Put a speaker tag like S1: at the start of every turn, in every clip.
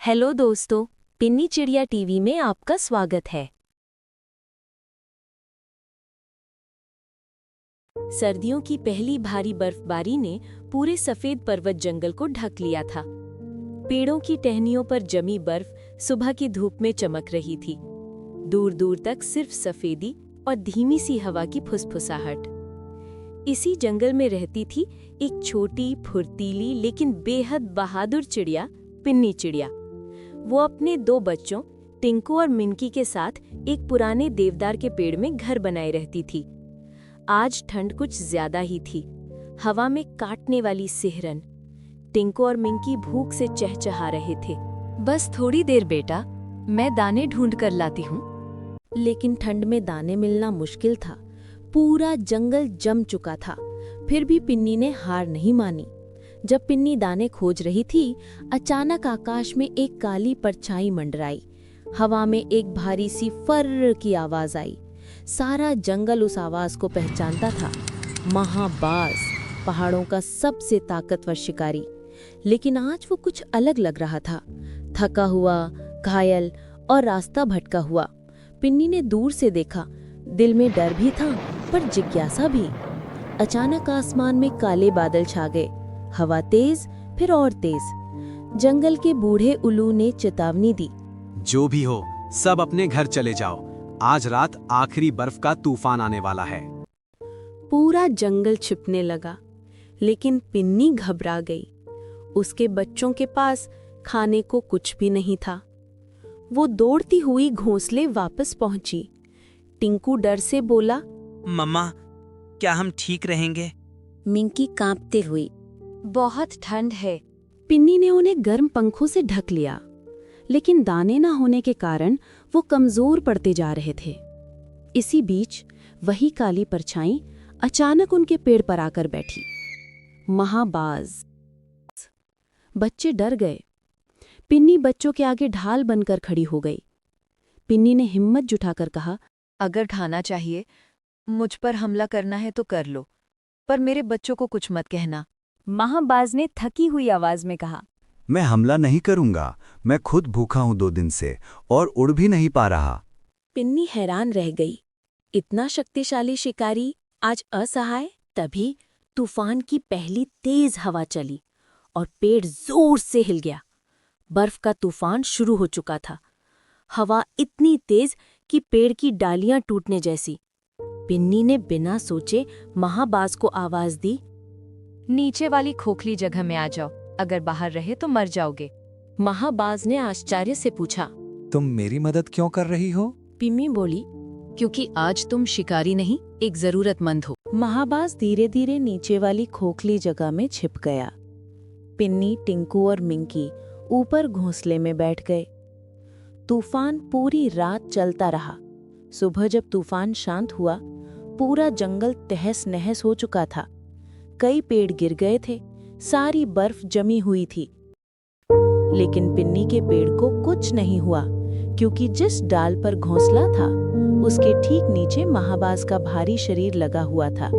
S1: Hello दोस्तों, पिन्नी चिड़िया TV में आपका स्वागत है। सर्दियों की पहली भारी बर्फबारी ने पूरे सफेद पर्वत जंगल को ढक लिया था। पेड़ों की टहनियों पर जमी बर्फ सुबह की धूप में चमक रही थी। दूर दूर तक सिर्फ सफेदी और धीमी सी हवा की फुसफुसाहट। इसी जंगल में रहती थी एक छोटी, फुर्तीली लेकिन बेहद बहादुर चिड़िया, पिन्नी चिड़िया। वो अपने 2 बच्चों टिंकू और मिंकी के साथ एक पुराने देवदार के पेड़ में घर बनाए रहती थी। आज ठंड कुछ ज्यादा ही थी। हवा में काटने वाली सिहरन। टिंकू और मिंकी भूख से चहचहा रहे थे।
S2: बस थोड़ी देर बेटा, मैं दाने ढूंढ कर लाती हूँ।
S1: लेकिन ठंड में दाने मिलना मुश्किल था। पूरा जंगल जम चुका था। फिर भी पिन्नी ने हार नहीं मानी। जब पिन्नी दाने खोज रही थी, अचानक आकाश में एक काली परछाई मंडराई। हवा में एक भारी सी फर्र की आवाज आई। सारा जंगल उस आवाज को पहचानता था। महाबाज, पहाड़ों का सबसे ताकतवर शिकारी। लेकिन आज वो कुछ अलग लग रहा था। थका हुआ, घायल और रास्ता भटका हुआ। पिन्नी ने दूर से देखा। दिल में डर भी था पर जिज्ञासा भी। अचानक आसमान में काले बादल छा गए। हवा तेज, फिर और तेज। जंगल के बूढ़े उल्लू ने चेतावनी दी,
S3: जो भी हो, सब अपने घर चले जाओ। आज रात आखिरी बर्फ का तूफान आने वाला है।
S1: पूरा जंगल छिपने लगा। लेकिन पिन्नी घबरा गई। उसके बच्चों के पास खाने को कुछ भी नहीं था। वो दौड़ती हुई घोंसले वापस पहुंची। टिंकू डर से बोला,
S4: मम्मा, क्या हम ठीक रहेंगे?
S1: मिंकी कांपते हुई,
S2: बहुत ठंड है।
S1: पिन्नी ने उन्हें गर्म पंखों से ढक लिया। लेकिन दाने न होने के कारण वो कमजोर पड़ते जा रहे थे। इसी बीच वही काली परछाई अचानक उनके पेड़ पर आकर बैठी। महाबाज। बच्चे डर गए। पिन्नी बच्चों के आगे ढाल बनकर खड़ी हो गई। पिन्नी ने हिम्मत जुटाकर कहा,
S2: अगर खाना चाहिए, मुझ पर हमला करना है तो कर लो, पर मेरे बच्चों को कुछ मत कहना।
S1: महाबाज ने थकी हुई आवाज में कहा,
S5: मैं हमला नहीं करूंगा। मैं खुद भूखा हूं 2 दिन से और उड़ भी नहीं पा रहा।
S1: पिन्नी हैरान रह गई। इतना शक्तिशाली शिकारी आज असहाय। तभी तूफान की पहली तेज हवा चली और पेड़ जोर से हिल गया। बर्फ का तूफान शुरू हो चुका था। हवा इतनी तेज कि पेड़ की डालियां टूटने जैसी। पिन्नी ने बिना सोचे महाबाज को आवाज दी,
S2: नीचे वाली खोखली जगह में आ जाओ, अगर बाहर रहे तो मर जाओगे।
S1: महाबाज ने आश्चर्य से पूछा,
S6: तुम मेरी मदद क्यों कर रही हो?
S1: पिन्नी बोली,
S2: क्योंकि आज तुम शिकारी नहीं, एक जरूरतमंद हो।
S1: महाबाज धीरे धीरे नीचे वाली खोखली जगह में छिप गया। पिन्नी, टिंकू और मिंकी ऊपर घोंसले में बैठ गए। तूफान पूरी रात चलता रहा। सुबह जब तूफान शांत हुआ, पूरा जंगल तहस नहस हो चुका था। कई पेड़ गिर गए थे। सारी बर्फ जमी हुई थी। लेकिन पिन्नी के पेड़ को कुछ नहीं हुआ, क्योंकि जिस डाल पर घोंसला था उसके ठीक नीचे महाबाज का भारी शरीर लगा हुआ था,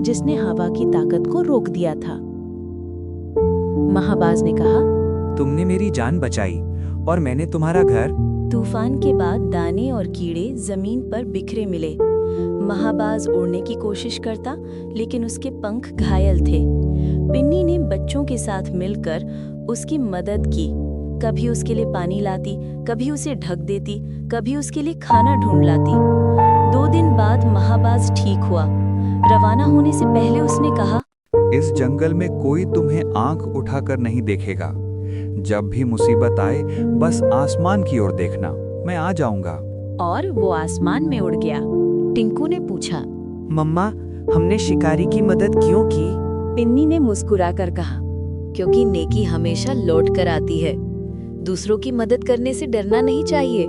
S1: जिसने हवा की ताकत को रोक दिया था। महाबाज ने कहा,
S6: तुमने मेरी जान बचाई और मैंने तुम्हारा घर।
S1: तूफान के बाद दाने और कीड़े जमीन पर बिखरे मिले। महाबाज उड़ने की कोशिश करता, लेकिन उसके पंख घायल थे। पिन्नी ने बच्चों के साथ मिलकर उसकी मदद की। कभी उसके लिए पानी लाती, कभी उसे ढक देती, कभी उसके लिए खाना ढूंढ लाती। 2 दिन बाद महाबाज ठीक हुआ। रवाना होने से पहले उसने कहा,
S6: इस जंगल में कोई तुम्हें आंख उठाकर नहीं देखेगा। जब भी मुसीबत आए, बस आसमान की ओर देखना, मैं आ जाऊंगा।
S1: और वो आसमान में उड़ गया। टिंकू ने पूछा,
S4: मम्मा, हमने शिकारी की मदद क्यों की?
S1: पिन्नी ने मुस्कुराकर कहा,
S2: क्योंकि नेकी हमेशा लौट कर आती है। दूसरों की मदद करने से डरना नहीं चाहिए।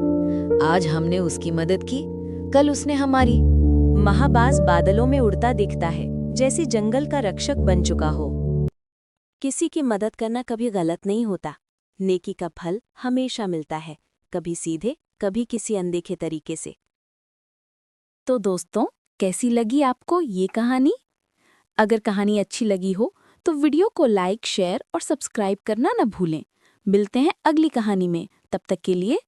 S2: आज हमने उसकी मदद की, कल उसने हमारी।
S1: महाबाज बादलों में उड़ता दिखता है, जैसे जंगल का रक्षक बन चुका हो। किसी की मदद करना कभी गलत नहीं होता। नेकी का फल हमेशा मिलता है, कभी सीधे, कभी किसी अनदेखे तरीके से। तो दोस्तों, कैसी लगी आपको ये कहानी? अगर कहानी अच्छी लगी हो तो वीडियो को लाइक, शेयर और सब्सक्राइब करना न भूलें।
S7: मिलते हैं अगली कहानी में, तब तक के लिए